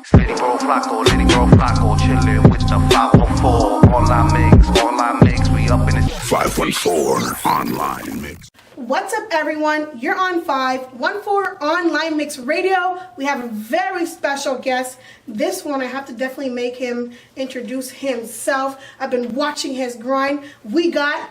Lady bro Flacco, chillin' with the 514 online mix, we up in this 514 online mix. What's up, everyone? You're on 514 Online Mix Radio. We have a very special guest. This one, I have to definitely make him introduce himself. I've been watching his grind. We got...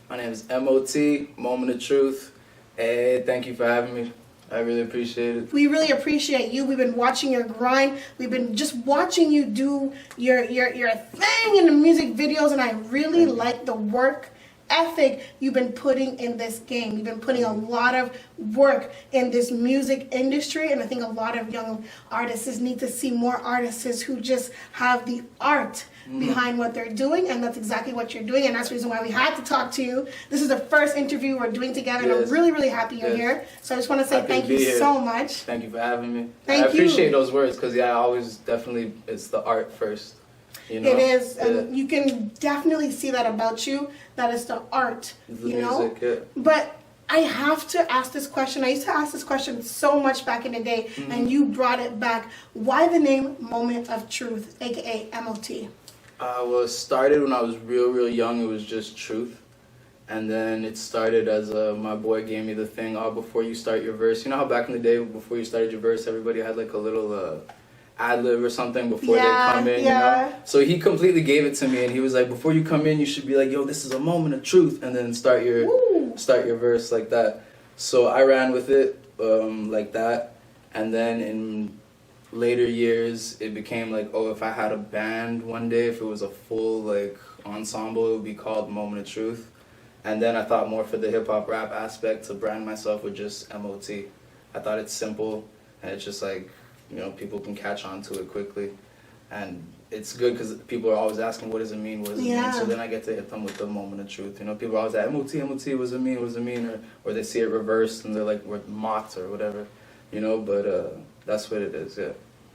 My name is MOT, Moment of Truth. Hey, thank you for having me. I really appreciate it. We really appreciate you. We've been watching your grind. We've been just watching you do your thing in the music videos, and I really like the work ethic you've been putting in this game. You've been putting a lot of work in this music industry, and I think a lot of young artists need to see more artists who just have the art behind what they're doing, and that's exactly what you're doing, and that's the reason why we had to talk to you. This is the first interview we're doing together, and I'm really, really happy you're here. So I just want to say thank you so much. Thank you for having me. Thank you. I appreciate those words, because I always definitely, it's the art first. You know? It is, and you can definitely see that about you, that is the art, the music. But I have to ask this question. I used to ask this question so much back in the day, and you brought it back. Why the name Moment of Truth, aka MOT? Well, it started when I was real young. It was just truth. And then it started as my boy gave me the thing, before you start your verse. You know how back in the day, before you started your verse, everybody had like a little ad-lib or something before they come in, you know? So he completely gave it to me, and he was like, before you come in, you should be like, yo, this is a moment of truth, and then start your verse like that. So I ran with it like that, and then in later years, it became like, oh, if I had a band one day, if it was a full like ensemble, it would be called Moment of Truth. And then I thought more for the hip-hop rap aspect to brand myself with just MOT. I thought it's simple, and it's just like, you know, people can catch on to it quickly. And it's good because people are always asking, what does it mean, what does it mean? So then I get to hit them with the Moment of Truth. You know, people are always like, MOT, what does it mean, what does it mean? Or they see it reversed and they're like, we're MOT or whatever, you know, but that's what it is, yeah.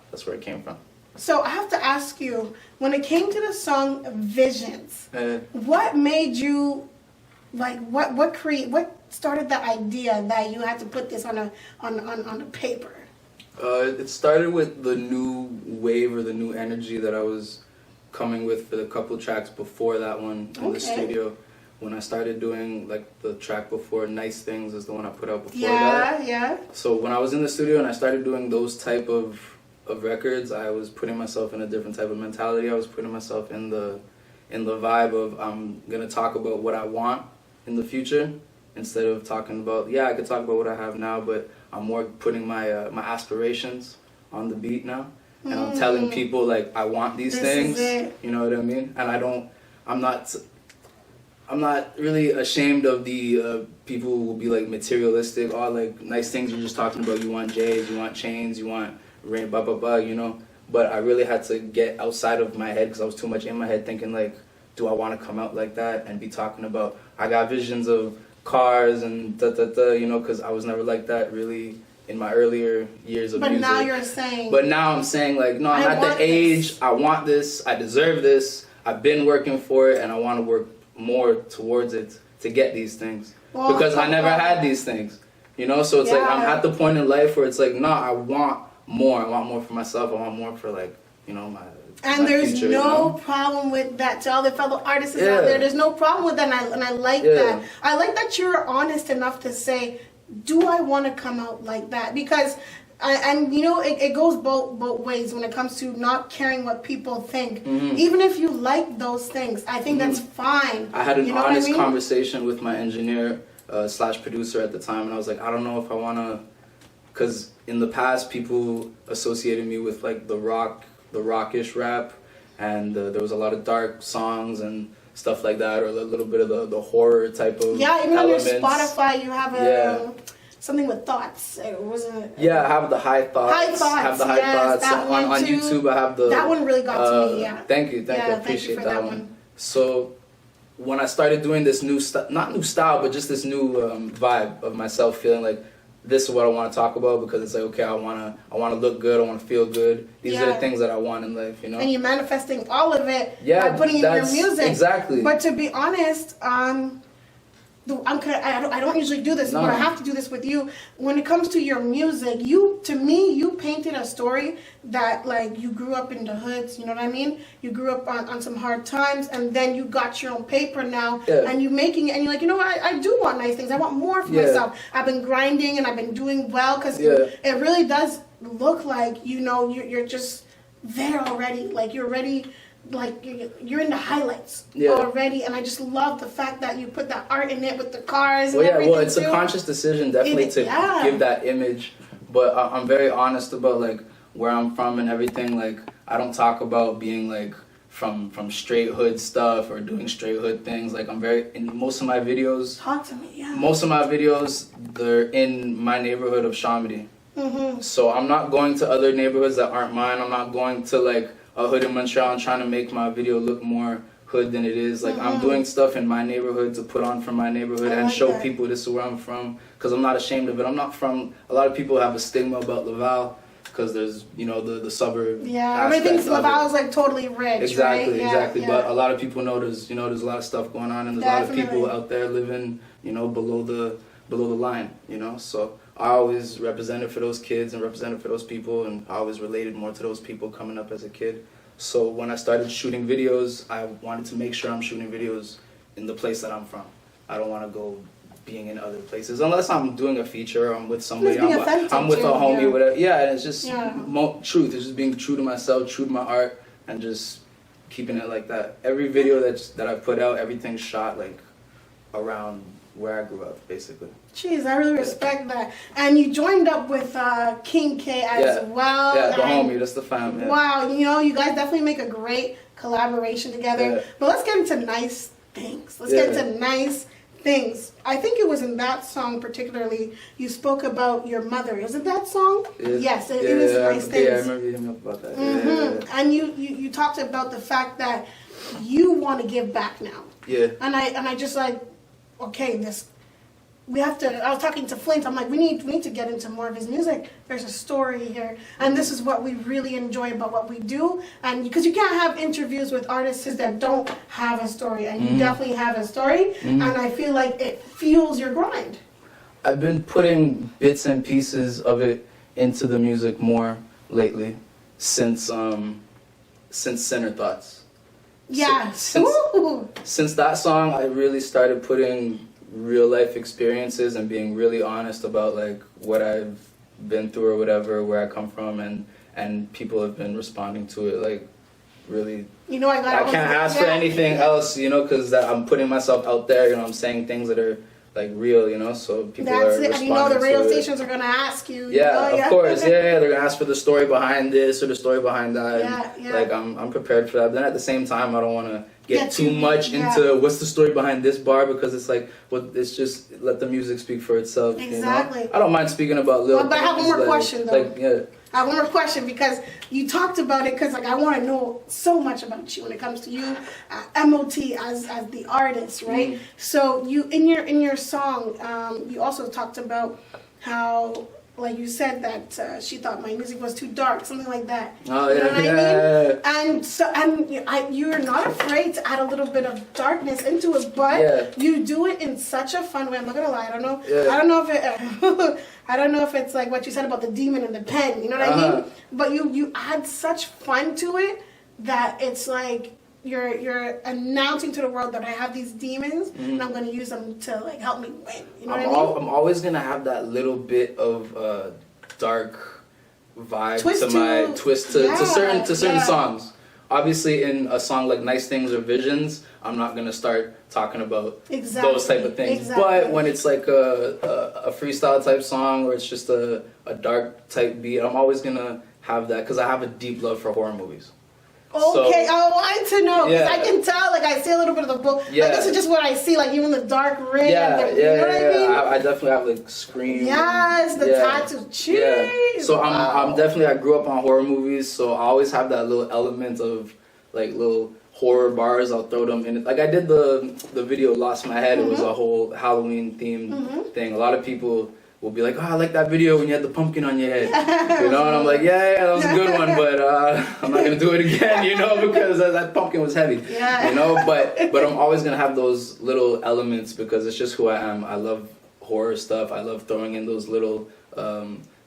That's where it came from. So I have to ask you, when it came to the song Visions, what made you, like, what started the idea that you had to put this on a paper? It started with the new wave or the new energy that I was coming with for the couple tracks before that one in the studio. When I started doing like the track before, Nice Things is the one I put out before that. Yeah. So when I was in the studio and I started doing those type of records, I was putting myself in a different type of mentality. I was putting myself in the vibe of I'm gonna talk about what I want in the future instead of talking about I could talk about what I have now, but I'm more putting my aspirations on the beat now, and I'm telling people like I want these things. You know what I mean? And I'm not really ashamed of the people who will be like materialistic. Or like Nice Things you're just talking about. You want J's, you want chains, you want rain, blah blah blah. You know. But I really had to get outside of my head because I was too much in my head thinking like, do I want to come out like that and be talking about I got visions of cars and you know, because I was never like that really in my earlier years of music. But now I'm saying like, no, I'm at the age, I want this, I deserve this, I've been working for it, and I want to work more towards it to get these things. Because I never had these things, you know, so it's like I'm at the point in life where it's like, no, I want more for myself, I want more for like, you know, and there's future, no problem with that. To all the fellow artists out there, there's no problem with that, and I like that. I like that you're honest enough to say, do I want to come out like that? Because, and you know, it goes both ways when it comes to not caring what people think. Even if you like those things, I think that's fine. I had an honest conversation with my engineer slash producer at the time, and I was like, I don't know if I want to, because in the past people associated me with like the rockish rap, and there was a lot of dark songs and stuff like that, or a little bit of the horror type of even elements. On your Spotify you have something with thoughts. It wasn't. I have the high thoughts. I have the high thoughts on YouTube. I have the. That one really got to me. Yeah. Thank you. I appreciate that one. So when I started doing this new not new style, but just this new vibe of myself feeling like, this is what I want to talk about, because it's like, okay, I want to look good, I want to feel good. These are the things that I want in life, you know. And you're manifesting all of it by putting in your music. Exactly. But to be honest, I don't usually do this, No. but I have to do this with you. When it comes to your music, to me, you painted a story that, like, you grew up in the hoods, you know what I mean? You grew up on some hard times, and then you got your own paper now, and you're making it, and you're like, you know what, I do want nice things. I want more for myself. I've been grinding, and I've been doing well, because it really does look like, you know, you're just there already. Like, you're ready. Like, you're in the highlights already, and I just love the fact that you put that art in it with the cars and everything. Well, it's a conscious decision, definitely, to give that image, but I'm very honest about, like, where I'm from and everything. Like, I don't talk about being, like, from straight hood stuff or doing straight hood things. Like, in most of my videos, talk to me, most of my videos, they're in my neighborhood of Shamedy. So I'm not going to other neighborhoods that aren't mine. I'm not going to, like, a hood in Montreal and trying to make my video look more hood than it is. Like, I'm doing stuff in my neighborhood to put on from my neighborhood and show people this is where I'm from, because I'm not ashamed of it. I'm not from, a lot of people have a stigma about Laval because there's, you know, the suburb. Yeah, everything's Laval is like totally rich. Exactly, right? exactly. Yeah. But a lot of people know there's a lot of stuff going on, and there's a lot of people out there living, you know, below the line, you know. So I always represented for those kids and represented for those people, and I always related more to those people coming up as a kid. So when I started shooting videos, I wanted to make sure I'm shooting videos in the place that I'm from. I don't want to go being in other places unless I'm doing a feature or I'm with somebody. I'm with a homie, whatever. Yeah, and it's just truth. It's just being true to myself, true to my art, and just keeping it like that. Every video that I put out, everything's shot like around where I grew up, basically. Jeez, I really respect that. And you joined up with King K as well. Yeah, the homie, that's the fam. Yeah. Wow, you know, you guys definitely make a great collaboration together. Yeah. But let's get into nice things. Let's get into nice things. I think it was in that song particularly, you spoke about your mother. Was it that song? Yes, it was nice things. Yeah, I remember hearing about that. And you talked about the fact that you want to give back now. Yeah. And I just like, okay, I was talking to Flint, I'm like, we need to get into more of his music. There's a story here. And this is what we really enjoy about what we do. And because you can't have interviews with artists that don't have a story. And you definitely have a story. And I feel like it fuels your grind. I've been putting bits and pieces of it into the music more lately since Center Thoughts. Yeah. Since that song, I really started putting real life experiences and being really honest about like what I've been through or whatever, where I come from, and people have been responding to it like really. You know, I can't ask for anything else, you know, because I'm putting myself out there. You know, I'm saying things that are like real, you know, so people are responding. And you know, the radio stations are gonna ask you. Of course, they're gonna ask for the story behind this or the story behind that. Like I'm prepared for that. But then at the same time, I don't want to get too much into what's the story behind this bar, because it's like, it's just let the music speak for itself. Exactly. You know? I don't mind speaking about little. But I have one more question though. Like, I have one more question, because you talked about it, because like I want to know so much about you when it comes to you, MOT as the artist, right? So you in your song, you also talked about how, like you said that she thought my music was too dark, something like that. Oh you know what I mean? Yeah. And you're not afraid to add a little bit of darkness into it, but you do it in such a fun way. I'm not gonna lie. I don't know. I don't know if it. I don't know if it's like what you said about the demon and the pen. You know what I mean? But you add such fun to it that it's like you're announcing to the world that I have these demons and I'm going to use them to like help me win. You know what I mean? I'm always going to have that little bit of dark vibe to certain songs. Obviously, in a song like Nice Things or Visions, I'm not going to start talking about those type of things. But when it's like a freestyle type song, or it's just a dark type beat, I'm always going to have that, because I have a deep love for horror movies. Okay, I wanted to know, because I can tell, like, I see a little bit of the book. Like, this is just what I see, like, even the dark ring. You know what I mean? I definitely have, like, Scream. Yes, the tattoo. Jeez. So I'm definitely, I grew up on horror movies, so I always have that little element of, like, little horror bars. I'll throw them in. Like, I did the video Lost My Head. It was a whole Halloween themed thing. A lot of people will be like, oh, I like that video when you had the pumpkin on your head. You know, and I'm like, yeah, that was a good one, but I'm not gonna do it again, you know, because that pumpkin was heavy. Yeah. You know, but I'm always gonna have those little elements because it's just who I am. I love horror stuff. I love throwing in those little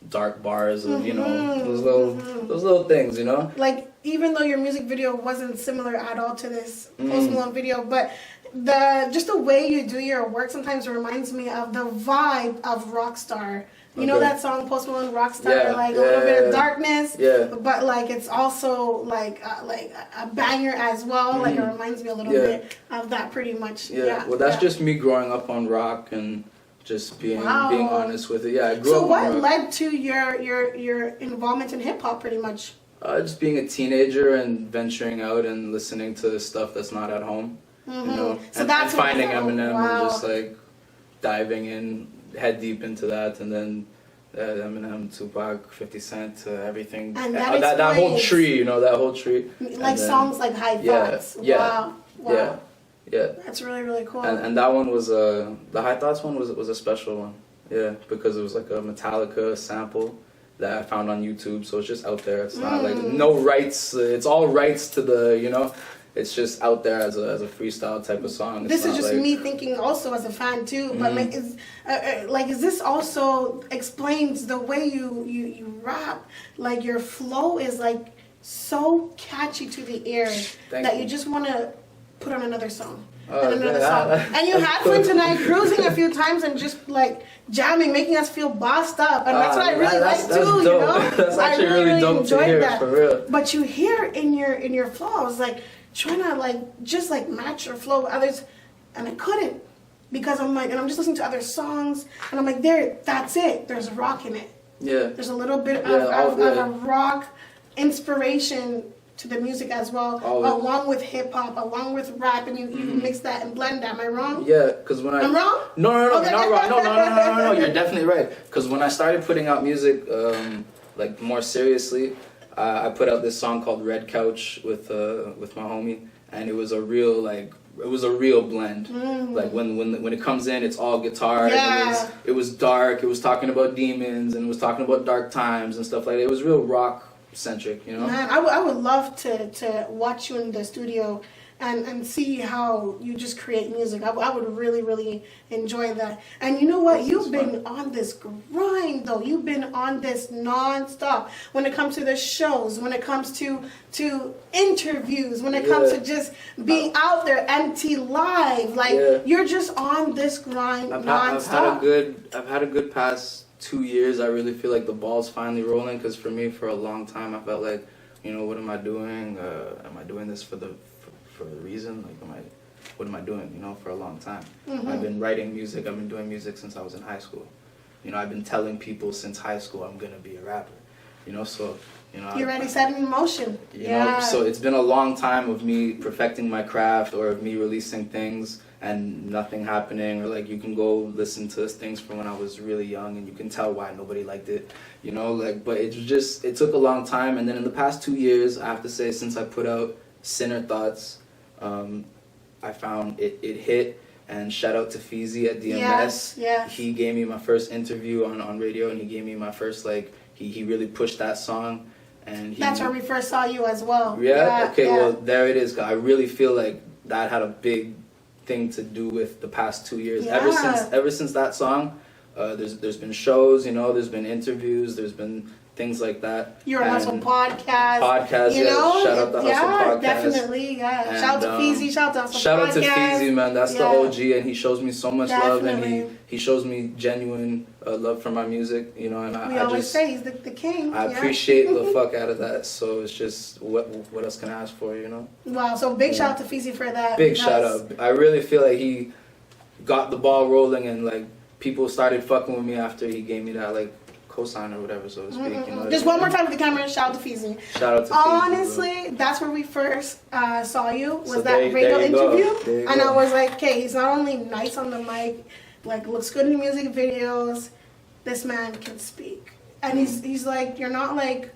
dark bars of, you know, those little things, you know. Like, even though your music video wasn't similar at all to this Post Malone video, but the way you do your work sometimes reminds me of the vibe of Rockstar. You know that song Post Malone Rockstar, like a little bit of darkness, but like it's also like a banger as well. Like it reminds me a little bit of that, pretty much. Well, that's just me growing up on rock and just being honest with it. Yeah, I grew up on rock. So what led to your involvement in hip hop, pretty much? Just being a teenager and venturing out and listening to stuff that's not at home. You know, so and that's finding Eminem and just like diving in head deep into that, and then Eminem, Tupac, 50 Cent, everything. And that whole tree, you know, that whole tree. Like songs like High Thoughts. Wow. Yeah. That's really, really cool. And that one was the High Thoughts one was a special one. Yeah, because it was like a Metallica sample that I found on YouTube, so it's just out there. It's not like no rights. It's all rights to the, you know. It's just out there as a freestyle type of song. This is just me thinking also as a fan too. But like, is this also explains the way you rap? Like your flow is like so catchy to the ear that you just want to put on another song. And another song. And you had fun tonight, cruising a few times and just like jamming, making us feel bossed up. And that's what I really like too, you know? That's actually really dope to hear, for real. But you hear in your flow, I was like trying to like just like match your flow with others, and I couldn't, because I'm like, and I'm just listening to other songs and I'm like, that's it, there's rock in it. There's a little bit of a rock inspiration to the music as well, along with hip hop, along with rap, and you mix that and blend that. Am I wrong? Yeah, because when I'm wrong? No, okay. You're not wrong. No, you're definitely right. Because when I started putting out music, like more seriously, I put out this song called Red Couch with my homie, and it was a real blend. Like when it comes in, it's all guitar. And it was dark. It was talking about demons, and it was talking about dark times and stuff like that. It was real rock centric, you know. Man, I would love to watch you in the studio and see how you just create music. I would really, really enjoy that. And you know what? You've been on this grind, though. You've been on this non-stop. When it comes to the shows, when it comes to interviews, when it comes to just being out there, MT Live, like you're just on this grind non-stop. I've had a good past 2 years. I really feel like the ball's finally rolling, because for me, for a long time, I felt like, you know, what am I doing? Am I doing this for a reason? Like, what am I doing, you know, for a long time? I've been writing music. I've been doing music since I was in high school. You know, I've been telling people since high school I'm gonna be a rapper. You know, so, you know, you're already set in motion. You know, so it's been a long time of me perfecting my craft, or of me releasing things and nothing happening, or like you can go listen to things from when I was really young and you can tell why nobody liked it, you know, like, but it took a long time. And then in the past 2 years, I have to say, since I put out Sinner Thoughts, I found it hit. And shout out to Feezy at DMS. Yes. He gave me my first interview on radio, and he gave me my first, like, he really pushed that song. And that's where we first saw you as well. Well, there it is. I really feel like that had a big thing to do with the past 2 years. Ever since that song, there's been shows, you know, there's been interviews, there's been things like that. You're on Hustle Podcast. You know? Shout out to Hustle Podcast. Definitely, And shout out to Feezy, shout out to Hustle Podcast. Shout out to Feezy, man. That's the OG, and he shows me so much love, and he shows me genuine love for my music, you know. And we always say he's the king. I appreciate the fuck out of that. So it's just, what else can I ask for, you know? Wow, so big shout out to Feezy for that. Big shout out. I really feel like he got the ball rolling, and like people started fucking with me after he gave me that, like, cosign or whatever, so to speak. You know, just one more time for the camera. Shout out to Feezy. Shout out to Honestly, Feezy, that's where we first saw you. Was that radio interview? And I was like, okay, he's not only nice on the mic, like looks good in music videos. This man can speak, and he's like, you're not like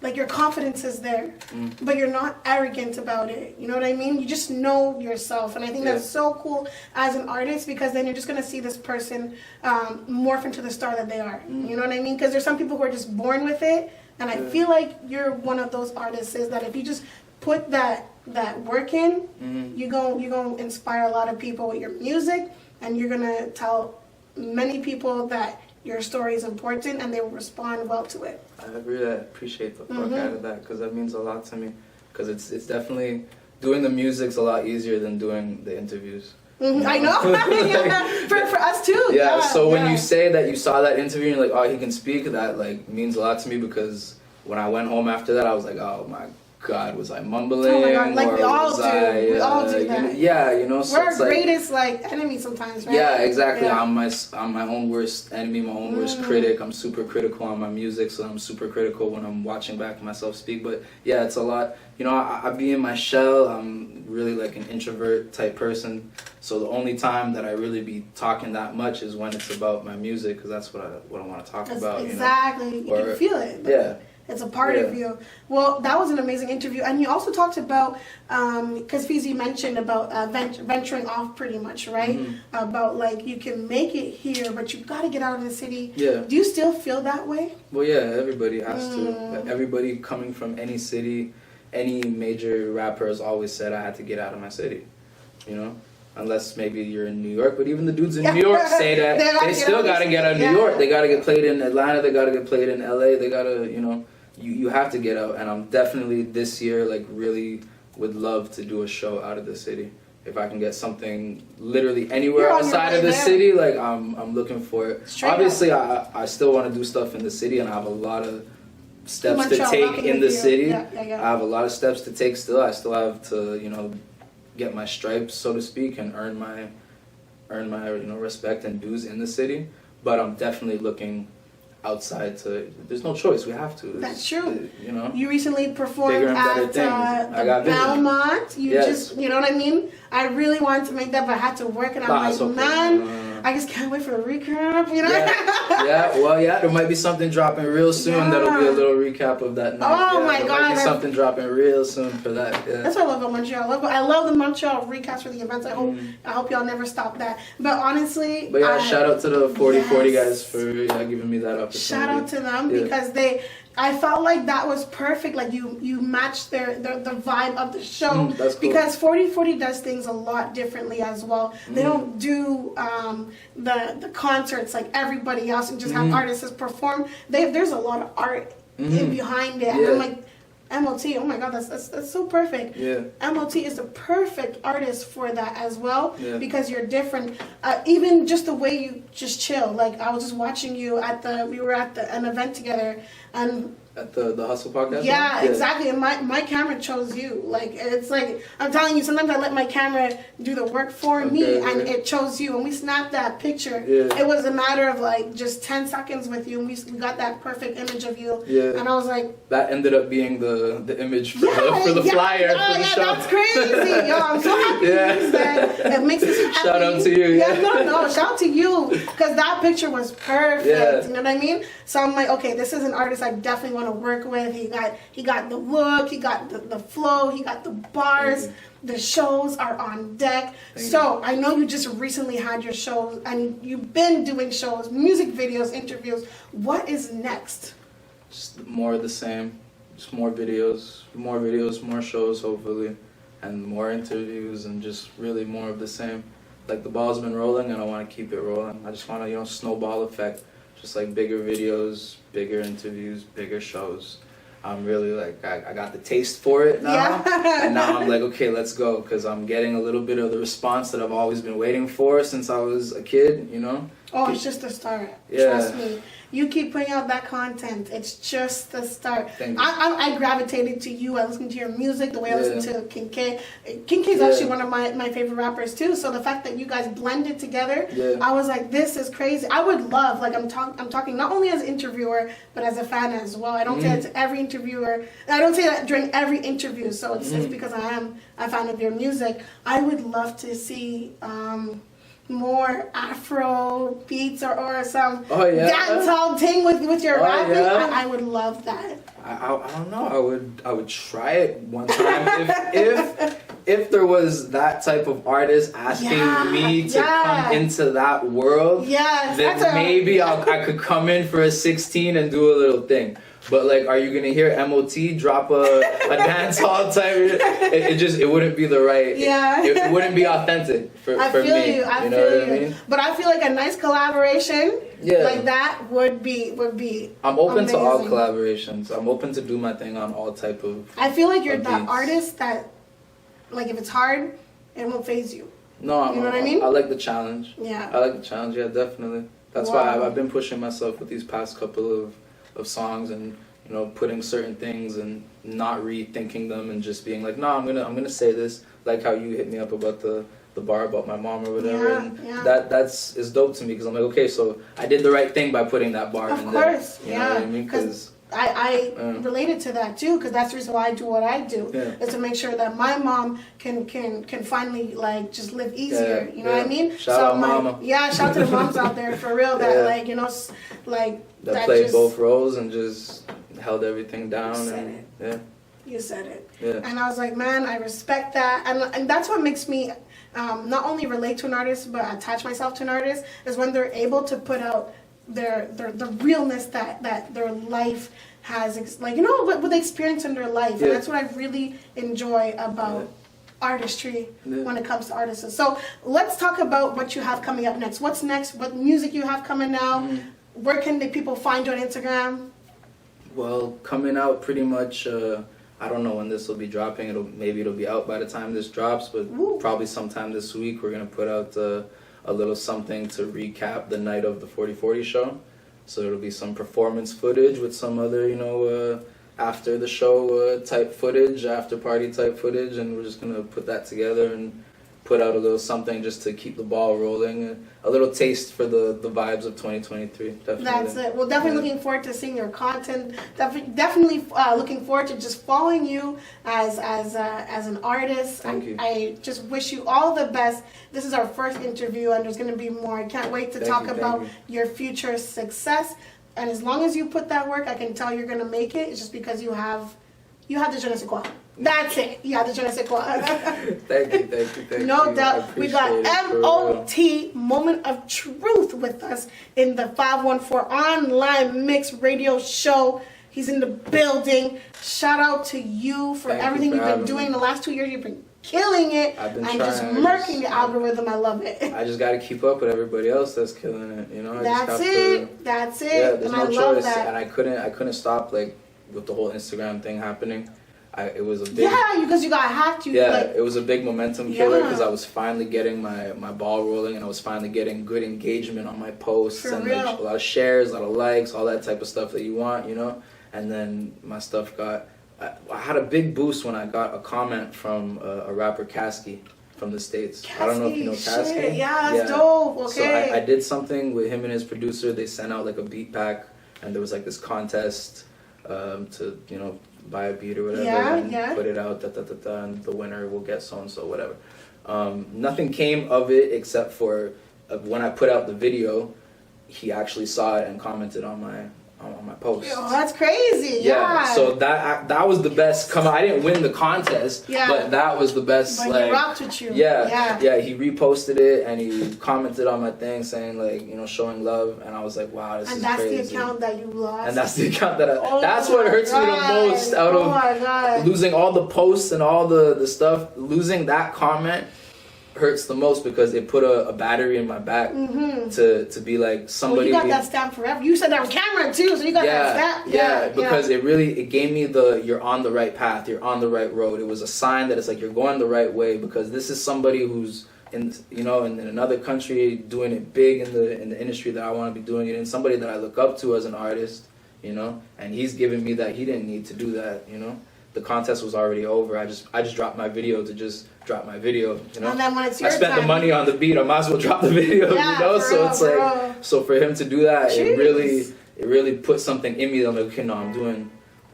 like your confidence is there, but you're not arrogant about it. You know what I mean? You just know yourself, and I think that's so cool as an artist, because then you're just gonna see this person morph into the star that they are. You know what I mean? Because there's some people who are just born with it, and I feel like you're one of those artists is that if you just put that work in, you're gonna inspire a lot of people with your music, and you're gonna tell many people that your story is important, and they will respond well to it. I really appreciate the fuck out of that, because that means a lot to me. Because it's definitely, doing the music's a lot easier than doing the interviews. I know. for us too. Yeah, so when you say that you saw that interview and you're like, oh, he can speak, that like means a lot to me, because when I went home after that, I was like, oh my God, was I mumbling? Oh my God, like or we all was do. We all do that. So we're our it's like, greatest enemies sometimes, right? Yeah, exactly. Yeah. I'm my own worst enemy, my own worst critic. I'm super critical on my music, so I'm super critical when I'm watching back myself speak. But yeah, it's a lot. I be in my shell. I'm really like an introvert type person. So the only time that I really be talking that much is when it's about my music, because that's what I want to talk about. Exactly. You can feel it. Yeah. It's a part of you. Well, that was an amazing interview. And you also talked about, because Feezy mentioned about venturing off pretty much, right? About like you can make it here, but you got to get out of the city. Yeah. Do you still feel that way? Well, yeah, everybody has to. Everybody coming from any city, any major rapper has always said I had to get out of my city, Unless maybe you're in New York, but even the dudes in New York say that they still got to get out of New York. They got to get played in Atlanta. They got to get played in LA. They got to, you have to get out. And I'm definitely this year like really would love to do a show out of the city. If I can get something literally anywhere outside of the city, like I'm looking for it. Obviously, I still want to do stuff in the city, and I have a lot of steps to take in the city. I have a lot of steps to take still. I still have to, get my stripes, so to speak, and earn my respect and dues in the city. But I'm definitely looking outside to. There's no choice. We have to. That's true. You recently performed at Belmont. You know what I mean? I really wanted to make that, but I had to work, and I'm like, man. I just can't wait for the recap, there might be something dropping real soon that'll be a little recap of that night. Oh my God. Might be something dropping real soon for that. Yeah. That's what I love about Montreal. I love the Montreal recaps for the events. I hope y'all never stop that. But honestly, shout out to the 514 guys for giving me that opportunity. Shout out to them because I felt like that was perfect. Like you matched the vibe of the show. That's cool. Because 4040 does things a lot differently as well. They don't do the concerts like everybody else and just have artists perform. There's a lot of art in behind it. And I'm like, MOT, oh my God, that's so perfect. Yeah. MOT is the perfect artist for that as well because you're different. Even just the way you just chill. Like I was just watching you we were at an event together and at the Hustle podcast? Yeah, exactly. And my camera chose you. Like it's like I'm telling you, sometimes I let my camera do the work for me and it chose you. And we snapped that picture. Yeah. It was a matter of like just 10 seconds with you and we got that perfect image of you. Yeah. And I was like, that ended up being the image for the flyer for the show. That's crazy. Yo, I'm so happy to use that. It makes me so happy. Shout out to you. No, shout out to you because that picture was perfect. Yeah. You know what I mean? So I'm like, okay, this is an artist I definitely want to work with. He got the look, he got the flow, he got the bars. The shows are on deck. So I know you just recently had your shows and you've been doing shows, music videos, interviews. What is next? Just more of the same. Just more videos, more shows hopefully, and more interviews and just really more of the same. Like the ball's been rolling and I want to keep it rolling. I just want to, snowball effect. Just like bigger videos, bigger interviews, bigger shows. I'm really like, I got the taste for it now. Yeah. And now I'm like, okay, let's go. Because I'm getting a little bit of the response that I've always been waiting for since I was a kid, Oh, it's just the start. Yeah. Trust me. You keep putting out that content. It's just the start. I gravitated to you. I listened to your music, the way I listened to King K. King K is actually one of my favorite rappers too. So the fact that you guys blended together, I was like, this is crazy. I would love, like I'm talking not only as an interviewer, but as a fan as well. I don't say that to every interviewer. I don't say that during every interview. So it's because I am a fan of your music. I would love to see more Afro beats or some yeah. dancehall thing with your rapping, yeah. I would love that. I don't know. I would try it one time if there was that type of artist asking me to come into that world. Then maybe I could come in for a 16 and do a little thing. But like, are you gonna hear MOT drop a dance hall type? It wouldn't be the right. It wouldn't be authentic for me. I feel you. You know what I mean? But I feel like a nice collaboration like that would be. I'm open amazing. to all collaborations. I'm open to do my thing on all type of. I feel like you're that artist that, like, if it's hard, it won't faze you. No, you know what I mean? I like the challenge. Yeah. I like the challenge. Yeah, definitely. That's why I've been pushing myself with these past couple of songs, and you know, putting certain things and not rethinking them and just being like, no, I'm gonna say this, like how you hit me up about the bar about my mom or whatever, and that's is dope to me, because I'm like, okay, so I did the right thing by putting that bar in there. Of course, you know what I mean? Because I related to that too, because that's the reason why I do what I do, is to make sure that my mom can finally like just live easier. You know what I mean? Shout out mama. Yeah, shout out to the moms out there for real that like, you know, like that played both roles and just held everything down. You said it. You said it. Yeah. And I was like, man, I respect that, and that's what makes me not only relate to an artist but attach myself to an artist, is when they're able to put out the realness that their life has, like, you know, what they experience in their life. And that's what I really enjoy about artistry when it comes to artists. So let's talk about what you have coming up next. What's next? What music you have coming out? Where can the people find you on Instagram? Well, coming out pretty much, I don't know when this will be dropping. Maybe it'll be out by the time this drops, but probably sometime this week we're gonna put out a little something to recap the night of the 4040 show. So it'll be some performance footage with some other, you know, after the show type footage, after party type footage, and we're just gonna put that together and put out a little something just to keep the ball rolling. A little taste for the vibes of 2023. Definitely. That's it. Well, definitely looking forward to seeing your content. Definitely looking forward to just following you as an artist. Thank you. I just wish you all the best. This is our first interview, and there's going to be more. I can't wait to talk about your future success. And as long as you put that work, I can tell you're going to make it. It's just because you have the je ne sais quoi. That's it. You have the je ne sais quoi. Thank you. No doubt. We got MOT, Moment of Truth, with us in the 514 Online Mix radio show. He's in the building. Shout out to you for everything you've been doing. The last 2 years, you've been killing it. I've been and trying. Just murking the algorithm. I love it. I just got to keep up with everybody else that's killing it. You know. That's it. That's it. Yeah, there's and no I choice. love that. And I couldn't stop, like, with the whole Instagram thing happening. It was a big, because you got hacked. It was a big momentum killer, because I was finally getting my ball rolling, and I was finally getting good engagement on my posts, and like, a lot of shares, a lot of likes, all that type of stuff that you want, you know. And then my stuff I had a big boost when I got a comment from a rapper, Kasky, from the States. I don't know if you know Kasky. Yeah, that's dope. Okay. So I did something with him and his producer. They sent out like a beat pack, and there was like this contest to, you know, buy a beat or whatever, and put it out, and the winner will get so and so, whatever. Nothing came of it except for when I put out the video, he actually saw it and commented on my post. Oh, that's crazy. Yeah. So that was the best come. I didn't win the contest, but that was the best. But like, he rocked with you. Yeah. He reposted it and he commented on my thing saying, like, you know, showing love, and I was like, wow, this is crazy. And that's the account that you lost. And that's the account that that's what hurts me the most out of losing all the posts and all the stuff. Losing that comment hurts the most, because it put a battery in my back to be like somebody. Well, you got that stamp forever. You said that on camera too, so you got that stamp. Yeah, because it gave me you're on the right path, you're on the right road. It was a sign that it's like you're going the right way, because this is somebody who's in another country doing it big in the industry that I want to be doing it in. Somebody that I look up to as an artist, you know, and he's giving me that. He didn't need to do that, you know. The contest was already over. I just dropped my video to just drop my video, you know. And then when it's your I spent the money on the beat, I might as well drop the video, you know. So it's like, so for him to do that, it really put something in me that I'm like, okay, no, I'm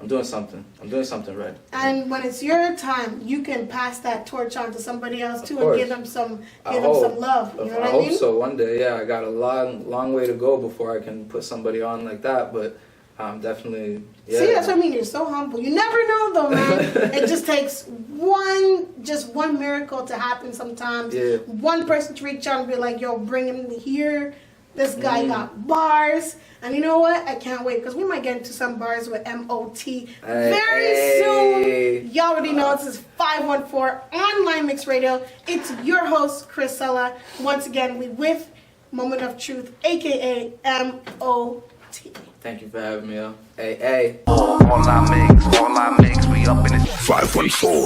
I'm doing something. I'm doing something right. And when it's your time, you can pass that torch on to somebody else too, course. and give them some love. You know what I mean? I hope so. One day, yeah. I got a long way to go before I can put somebody on like that, but definitely. Yeah. See, that's what I mean. You're so humble. You never know, though, man. It just takes one miracle to happen sometimes. Yeah. One person to reach out and be like, "Yo, bring him here. This guy got bars." And you know what? I can't wait because we might get into some bars with MOT very soon. Y'all already know this is 514 Online Mix Radio. It's your host, Chris Sella. Once again, we with Moment of Truth, aka MOT. Thank you for having me, yo. Hey. Online mix, we up in this 514.